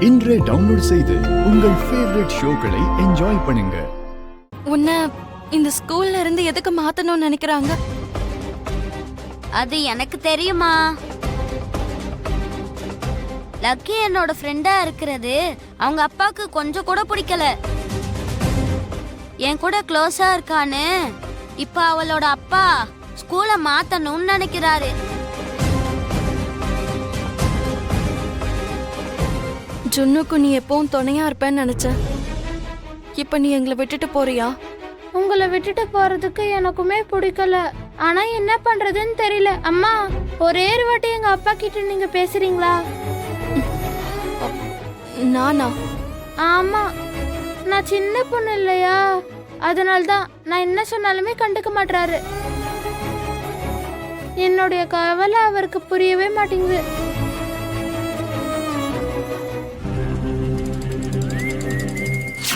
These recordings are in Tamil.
இன்றே டவுன்லோட் செய்து உங்கள் ஃபேவரட் ஷோக்களை என்ஜாய் பண்ணுங்க. உன்னை இந்த ஸ்கூல்ல இருந்து எதுக்கு மாத்தணும்னு நினைக்கிறாங்க? அது எனக்கு தெரியுமா. லக்கி என்னோட ஃப்ரெண்டா இருக்கிறது அவங்க அப்பாவுக்கு கொஞ்சம் கூட பிடிக்கல. என் கூட க்ளோஸா இருக்கான்னு இப்ப அவளோட அப்பா ஸ்கூலை மாத்தணும்னு நினைக்கிறாரு. ஜுன்னுக்கு நீ எப்பவும் துணையா இருப்பேன்னு நினைச்சேன். இப்ப நீ எங்களை விட்டுட்டு போறியா? உங்களை விட்டுட்டு போறதுக்கு எனக்குமே பிடிக்கல. ஆனா என்ன பண்றதுன்னு தெரியல. அம்மா, ஒரே ஒரு வாட்டி எங்க அப்பா கிட்ட நீங்க பேசுறீங்களா? நானா? ஆமா, நான் சின்ன பொண்ணு இல்லையா, அதனால்தான் நான் என்ன சொன்னாலுமே கண்டுக்க மாட்டாரு. என்னுடைய கவலை அவருக்கு புரியவே மாட்டேங்குது.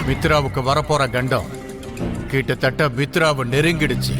மித்ராவுக்கு வரப்போற கண்டம் கிட்டத்தட்ட மித்ராவை நெருங்கிடுச்சு.